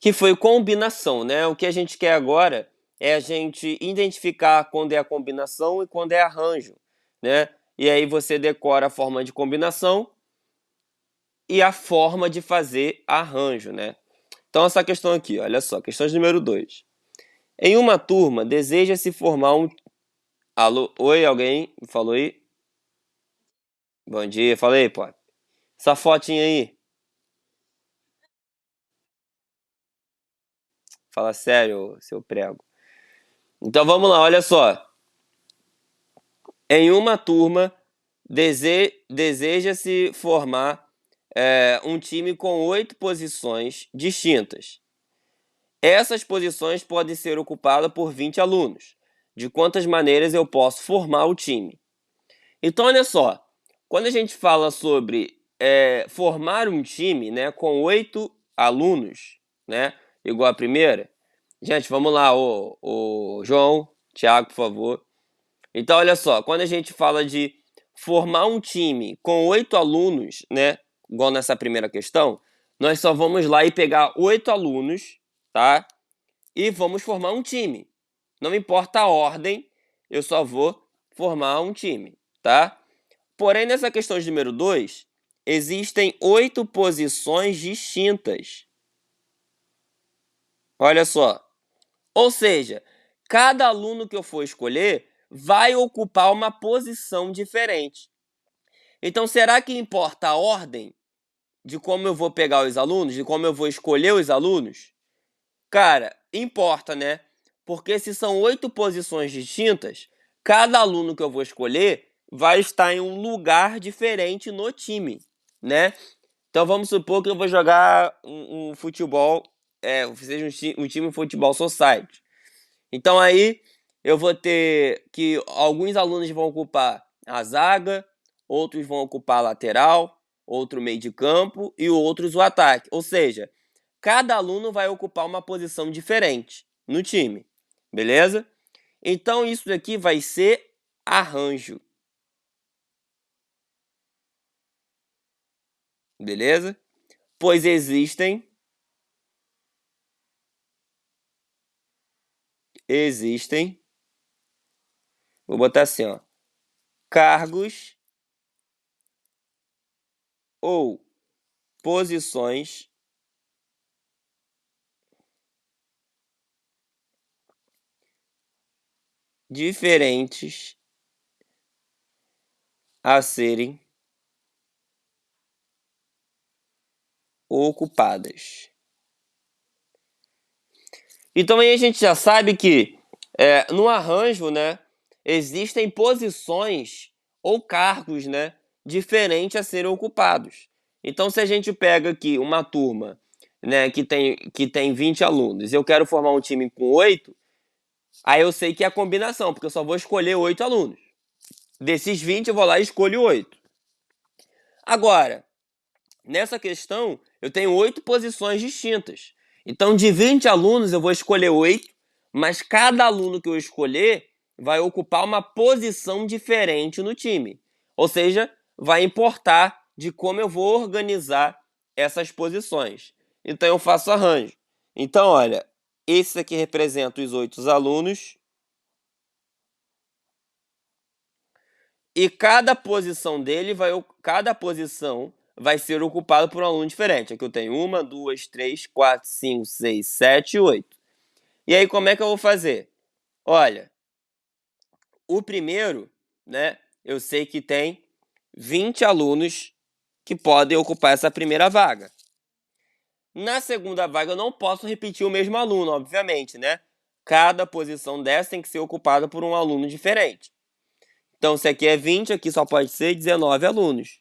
que foi combinação, né? O que a gente quer agora é a gente identificar quando é a combinação e quando é arranjo, né? E aí você decora a forma de combinação e a forma de fazer arranjo, né? Então essa questão aqui, olha só, questão de número 2. Em uma turma, deseja-se formar um... Alô? Oi, alguém me falou aí? Bom dia, falei, pô. Essa fotinha aí, fala sério, seu prego. Então vamos lá, olha só. Em uma turma, deseja-se formar um time com 8 posições distintas. Essas posições podem ser ocupadas por 20 alunos. De quantas maneiras eu posso formar o time? Então, olha só. Quando a gente fala sobre formar um time, né, com 8 alunos, né, igual a primeira. Gente, vamos lá, o João, Thiago, por favor. Então, olha só, quando a gente fala de formar um time com 8 alunos, né, igual nessa primeira questão, nós só vamos lá e pegar 8 alunos, tá? E vamos formar um time. Não importa a ordem, eu só vou formar um time, tá? Porém, nessa questão de número 2, existem 8 posições distintas. Olha só. Ou seja, cada aluno que eu for escolher vai ocupar uma posição diferente. Então, será que importa a ordem de como eu vou pegar os alunos, de como eu vou escolher os alunos? Cara, importa, né? Porque se são 8 posições distintas, cada aluno que eu vou escolher vai estar em um lugar diferente no time, né? Então vamos supor que eu vou jogar um futebol, seja um time de futebol society. Então aí eu vou ter que alguns alunos vão ocupar a zaga, outros vão ocupar a lateral, outro meio de campo e outros o ataque. Ou seja, cada aluno vai ocupar uma posição diferente no time, beleza? Então isso daqui vai ser arranjo, beleza? Pois existem, vou botar assim, ó, cargos ou posições diferentes a serem ocupadas. Então aí a gente já sabe que no arranjo, né, existem posições ou cargos, né, diferentes a serem ocupados. Então se a gente pega aqui uma turma, né, que tem 20 alunos, eu quero formar um time com 8, aí eu sei que é a combinação, porque eu só vou escolher 8 alunos. Desses 20 eu vou lá e escolho 8. Agora, nessa questão, eu tenho 8 posições distintas. Então, de 20 alunos, eu vou escolher 8, mas cada aluno que eu escolher vai ocupar uma posição diferente no time. Ou seja, vai importar de como eu vou organizar essas posições. Então, eu faço arranjo. Então, olha, esse aqui representa os 8 alunos. E cada posição vai ser ocupada por um aluno diferente. Aqui eu tenho 1, 2, 3, 4, 5, 6, 7, 8. E aí como é que eu vou fazer? Olha, o primeiro, né, eu sei que tem 20 alunos que podem ocupar essa primeira vaga. Na segunda vaga eu não posso repetir o mesmo aluno, obviamente, né? Cada posição dessa tem que ser ocupada por um aluno diferente. Então, se aqui é 20, aqui só pode ser 19 alunos.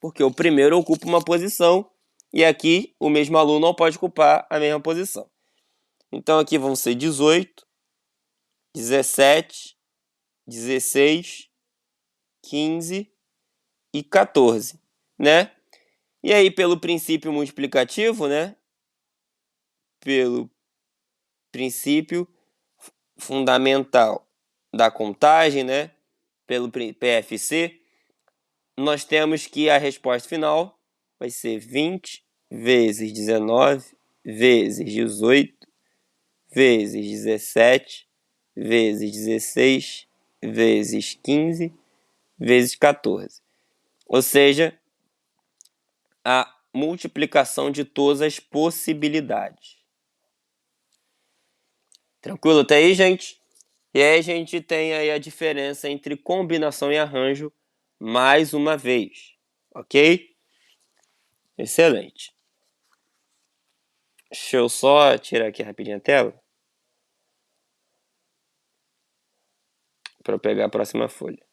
Porque o primeiro ocupa uma posição e aqui o mesmo aluno não pode ocupar a mesma posição. Então aqui vão ser 18, 17, 16, 15 e 14, né? E aí pelo princípio multiplicativo, né? Pelo princípio fundamental da contagem, né? Pelo PFC, nós temos que a resposta final vai ser 20 vezes 19 vezes 18, vezes 17, vezes 16, vezes 15, vezes 14. Ou seja, a multiplicação de todas as possibilidades. Tranquilo até aí, gente? E aí a gente tem aí a diferença entre combinação e arranjo mais uma vez, ok? Excelente. Deixa eu só tirar aqui rapidinho a tela para eu pegar a próxima folha.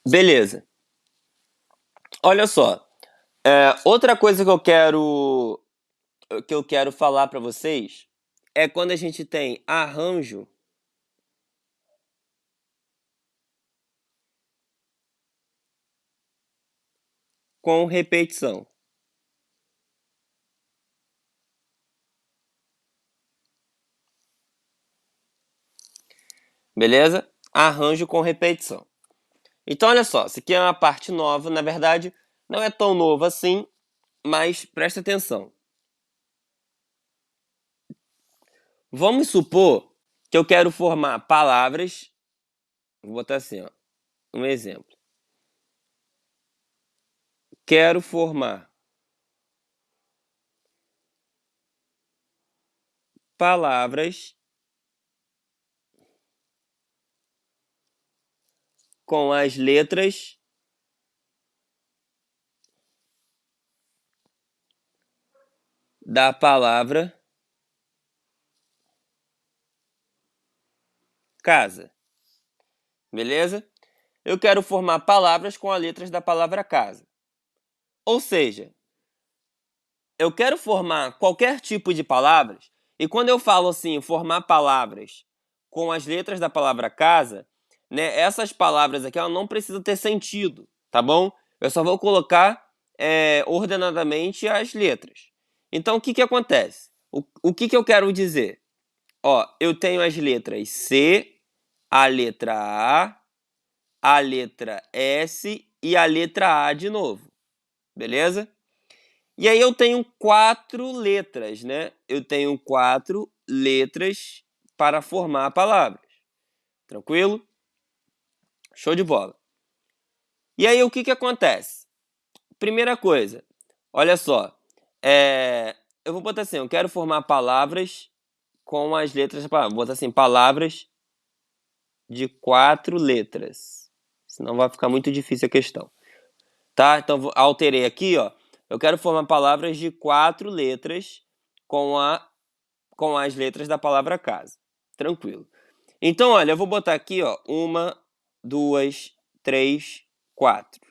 Beleza. Olha só. Outra coisa que eu quero falar para vocês é quando a gente tem arranjo com repetição. Beleza? Arranjo com repetição. Então, olha só, isso aqui é uma parte nova, na verdade, não é tão nova assim, mas presta atenção. Vamos supor que eu quero formar palavras, vou botar assim, ó, um exemplo. Quero formar palavras com as letras da palavra casa. Beleza? Eu quero formar palavras com as letras da palavra casa. Ou seja, eu quero formar qualquer tipo de palavras, e quando eu falo assim, formar palavras com as letras da palavra casa, né, essas palavras aqui elas não precisam ter sentido, tá bom? Eu só vou colocar ordenadamente as letras. Então, o que acontece? O que eu quero dizer? Ó, eu tenho as letras C, a letra a letra S e a letra A de novo, beleza? E aí eu tenho 4 letras, né? Eu tenho 4 letras para formar palavras. Tranquilo? Show de bola. E aí o que acontece? Primeira coisa, olha só. Eu vou botar assim, eu quero formar palavras com as letras da palavra. Vou botar assim, palavras de 4 letras. Senão vai ficar muito difícil a questão. Tá? Então alterei aqui, ó. Eu quero formar palavras de 4 letras com as letras da palavra casa. Tranquilo. Então, olha, eu vou botar aqui, ó, 1, 2, 3, 4.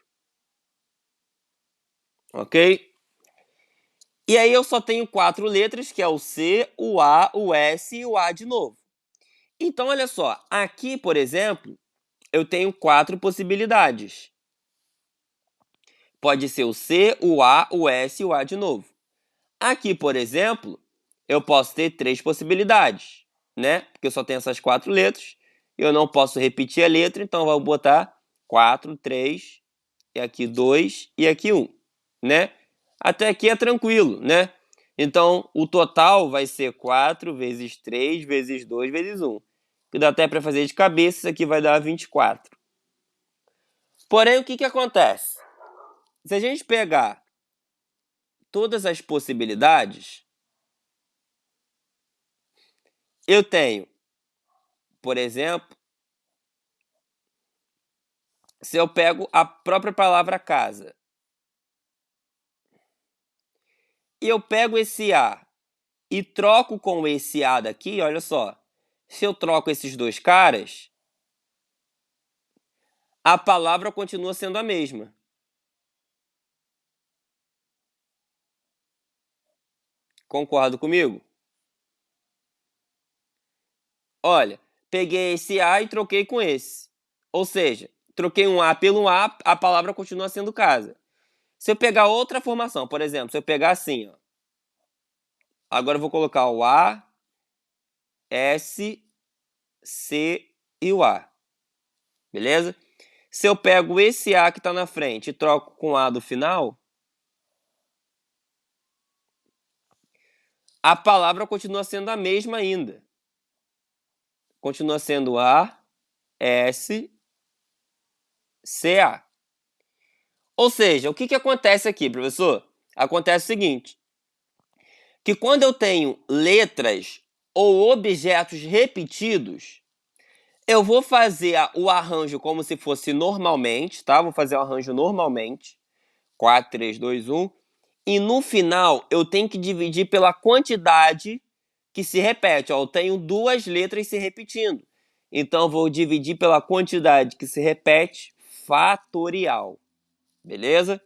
Ok? E aí eu só tenho 4 letras, que é o C, o A, o S e o A de novo. Então, olha só, aqui, por exemplo, eu tenho 4 possibilidades. Pode ser o C, o A, o S e o A de novo. Aqui, por exemplo, eu posso ter 3 possibilidades, né? Porque eu só tenho essas 4 letras. Eu não posso repetir a letra, então eu vou botar 4, 3, e aqui 2 e aqui 1, né? Até aqui é tranquilo, né? Então, o total vai ser 4 vezes 3 vezes 2 vezes 1. Que dá até para fazer de cabeça, isso aqui vai dar 24. Porém, o que acontece? Se a gente pegar todas as possibilidades, eu tenho, por exemplo, se eu pego a própria palavra casa e eu pego esse A e troco com esse A daqui, olha só. Se eu troco esses dois caras, a palavra continua sendo a mesma. Concorda comigo? Olha, peguei esse A e troquei com esse. Ou seja, troquei um A pelo A, a palavra continua sendo casa. Se eu pegar outra formação, por exemplo, se eu pegar assim, ó, agora eu vou colocar o A, S, C e o A. Beleza? Se eu pego esse A que está na frente e troco com o A do final, a palavra continua sendo a mesma ainda. Continua sendo A, S, C, A. Ou seja, o que acontece aqui, professor? Acontece o seguinte, que quando eu tenho letras ou objetos repetidos, eu vou fazer o arranjo como se fosse normalmente, tá? Vou fazer o arranjo normalmente. 4, 3, 2, 1. E no final, eu tenho que dividir pela quantidade que se repete. Ó, eu tenho duas letras se repetindo. Então, eu vou dividir pela quantidade que se repete, fatorial. Beleza?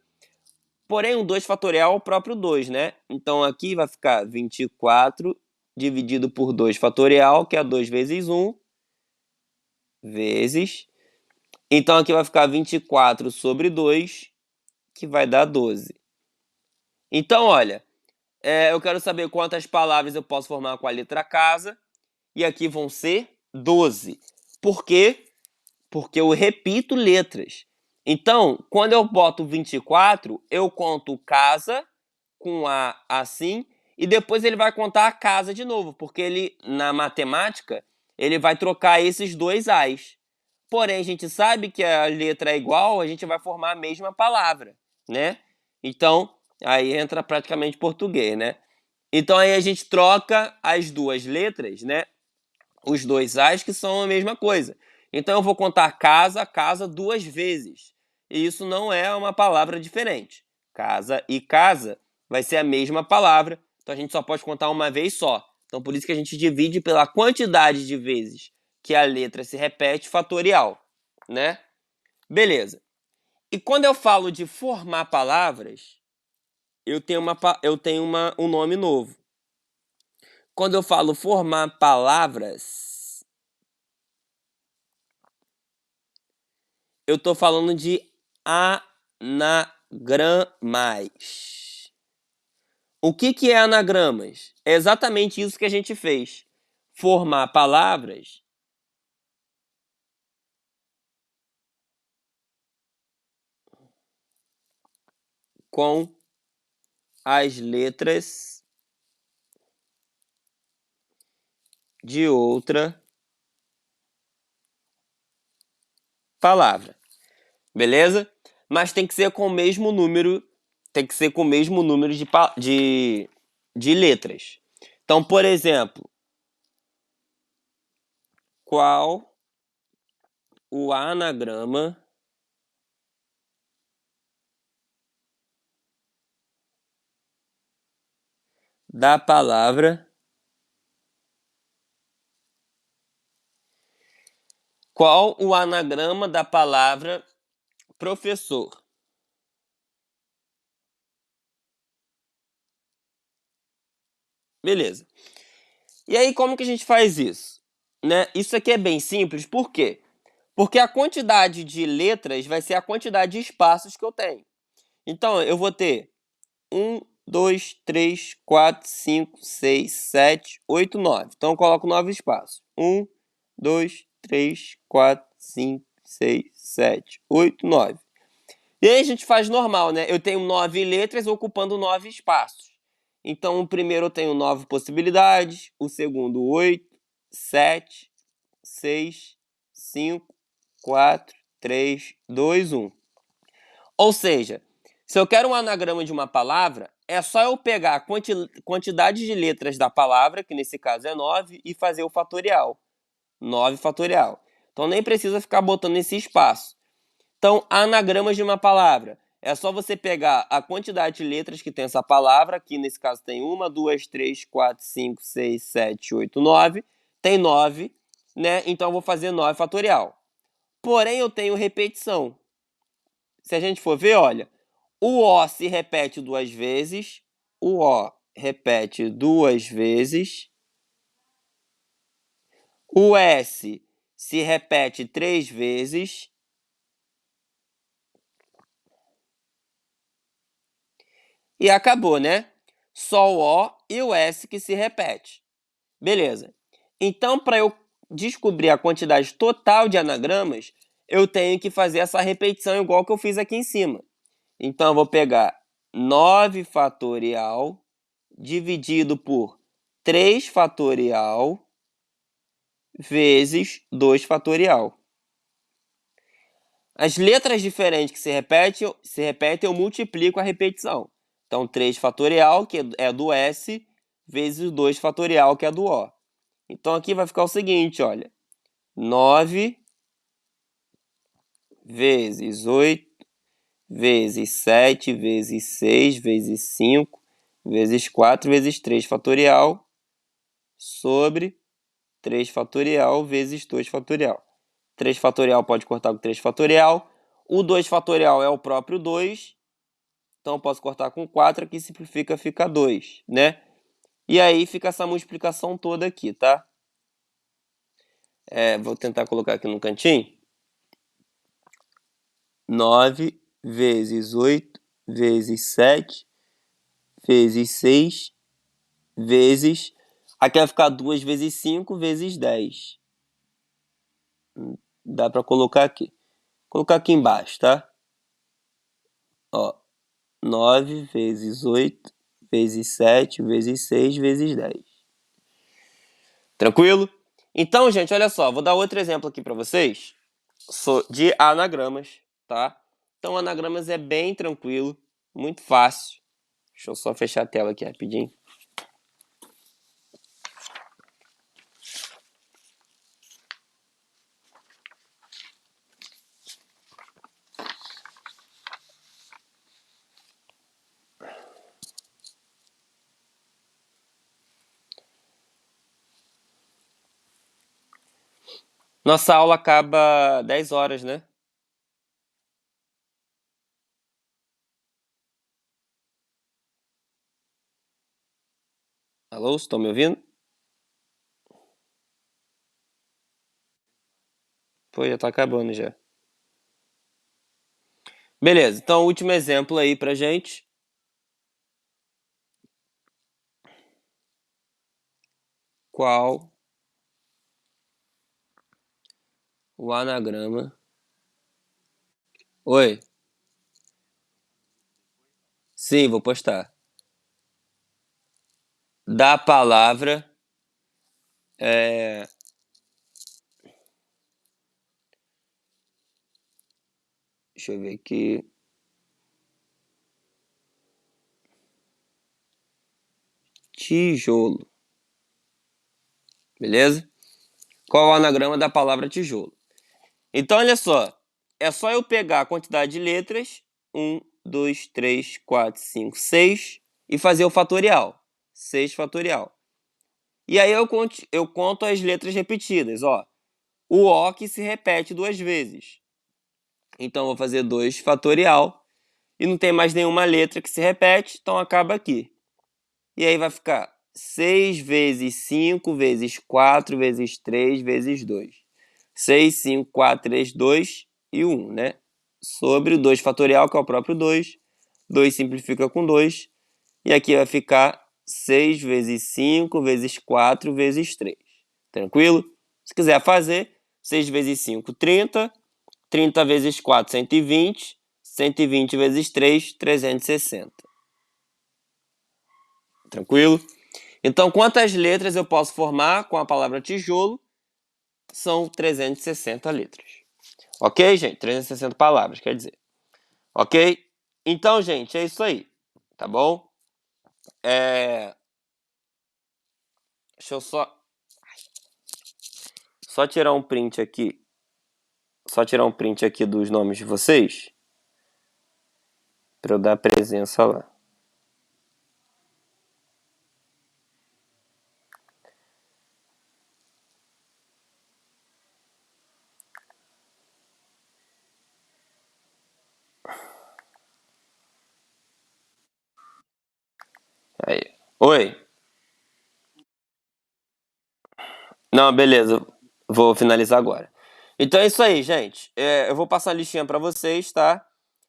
Porém, o 2 fatorial é o próprio 2, né? Então, aqui vai ficar 24 dividido por 2 fatorial, que é 2 vezes 1, vezes. Então, aqui vai ficar 24 sobre 2, que vai dar 12. Então, olha, eu quero saber quantas palavras eu posso formar com a letra casa. E aqui vão ser 12. Por quê? Porque eu repito letras. Então, quando eu boto 24, eu conto casa com A assim, e depois ele vai contar a casa de novo, porque ele, na matemática, ele vai trocar esses dois As. Porém, a gente sabe que a letra é igual, a gente vai formar a mesma palavra, né? Então, aí entra praticamente português, né? Então aí a gente troca as duas letras, né? Os dois As que são a mesma coisa. Então eu vou contar casa, casa duas vezes. E isso não é uma palavra diferente. Casa e casa vai ser a mesma palavra. Então a gente só pode contar uma vez só. Então por isso que a gente divide pela quantidade de vezes que a letra se repete fatorial, né? Beleza. E quando eu falo de formar palavras, eu tenho um nome novo. Quando eu falo formar palavras, eu estou falando de anagramas. O que é anagramas? É exatamente isso que a gente fez. Formar palavras com as letras de outra palavra. Beleza? Mas tem que ser com o mesmo número, tem que ser com o mesmo número de letras. Então, por exemplo, qual o anagrama da palavra qual o anagrama da palavra professor? Beleza. E aí, como que a gente faz isso? Né? Isso aqui é bem simples, por quê? Porque a quantidade de letras vai ser a quantidade de espaços que eu tenho. Então, eu vou ter 1, 2, 3, 4, 5, 6, 7, 8, 9. Então, eu coloco 9 espaços. 1, 2, 3, 4, 5, 6, 7, 8, 9. E aí a gente faz normal, né? Eu tenho 9 letras ocupando 9 espaços. Então, o primeiro eu tenho 9 possibilidades, o segundo 8, 7, 6, 5, 4, 3, 2, 1. Ou seja, se eu quero um anagrama de uma palavra, é só eu pegar a quantidade de letras da palavra, que nesse caso é 9, e fazer o fatorial. 9 fatorial. Então nem precisa ficar botando esse espaço. Então, anagramas de uma palavra. É só você pegar a quantidade de letras que tem essa palavra, aqui nesse caso tem 1, 2, 3, 4, 5, 6, 7, 8, 9. Tem 9, né? Então eu vou fazer 9 fatorial. Porém, eu tenho repetição. Se a gente for ver, olha, o O se repete duas vezes, o O repete 2 vezes. O S se repete 3 vezes. E acabou, né? Só o O e o S que se repete. Beleza. Então, para eu descobrir a quantidade total de anagramas, eu tenho que fazer essa repetição igual que eu fiz aqui em cima. Então, eu vou pegar 9 fatorial dividido por 3 fatorial vezes 2 fatorial. As letras diferentes que se repetem, eu multiplico a repetição. Então, 3 fatorial, que é do S, vezes 2 fatorial, que é do O. Então, aqui vai ficar o seguinte, olha. 9 vezes 8, vezes 7, vezes 6, vezes 5, vezes 4, vezes 3 fatorial, sobre 3 fatorial, vezes 2 fatorial. 3 fatorial pode cortar com 3 fatorial. O 2 fatorial é o próprio 2. Então, eu posso cortar com 4, aqui simplifica, fica 2, né? E aí fica essa multiplicação toda aqui, tá? Vou tentar colocar aqui no cantinho. 9 vezes 8 vezes 7 vezes 6 vezes... Aqui vai ficar 2 vezes 5 vezes 10. Dá pra colocar aqui. Vou colocar aqui embaixo, tá? Ó, 9 vezes 8 vezes 7 vezes 6 vezes 10. Tranquilo? Então, gente, olha só. Vou dar outro exemplo aqui pra vocês de anagramas, tá? Então, anagramas é bem tranquilo, muito fácil. Deixa eu só fechar a tela aqui rapidinho. Nossa aula acaba 10 horas, né? Alô, estão me ouvindo? Pô, já tá acabando já. Beleza, então último exemplo aí pra gente. Qual o anagrama? Oi? Sim, vou postar. Da palavra é, deixa eu ver aqui. Tijolo. Beleza? Qual o anagrama da palavra tijolo? Então, olha só. É só eu pegar a quantidade de letras, 1, 2, 3, 4, 5, 6, e fazer o fatorial. 6 fatorial. E aí eu conto as letras repetidas, ó. O O que se repete 2 vezes. Então, eu vou fazer 2 fatorial. E não tem mais nenhuma letra que se repete, então acaba aqui. E aí vai ficar 6 vezes 5 vezes 4 vezes 3 vezes 2. 6, 5, 4, 3, 2 e 1, né? Sobre o 2 fatorial, que é o próprio 2. 2 simplifica com 2. E aqui vai ficar 6 vezes 5 vezes 4 vezes 3. Tranquilo? Se quiser fazer, 6 vezes 5, 30. 30 vezes 4, 120. 120 vezes 3, 360. Tranquilo? Então, quantas letras eu posso formar com a palavra tijolo? São 360 letras. Ok, gente? 360 palavras, quer dizer. Ok? Então, gente, é isso aí. Tá bom? Deixa eu só tirar um print aqui. Só tirar um print aqui dos nomes de vocês. Pra eu dar presença lá. Aí. Oi. Não, beleza. Vou finalizar agora. Então é isso aí, gente. Eu vou passar a listinha pra vocês, tá?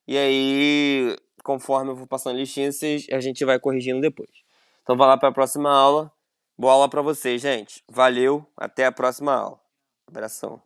E aí, conforme eu vou passando a listinha, a gente vai corrigindo depois. Então vai lá pra próxima aula. Boa aula pra vocês, gente. Valeu, até a próxima aula. Abração.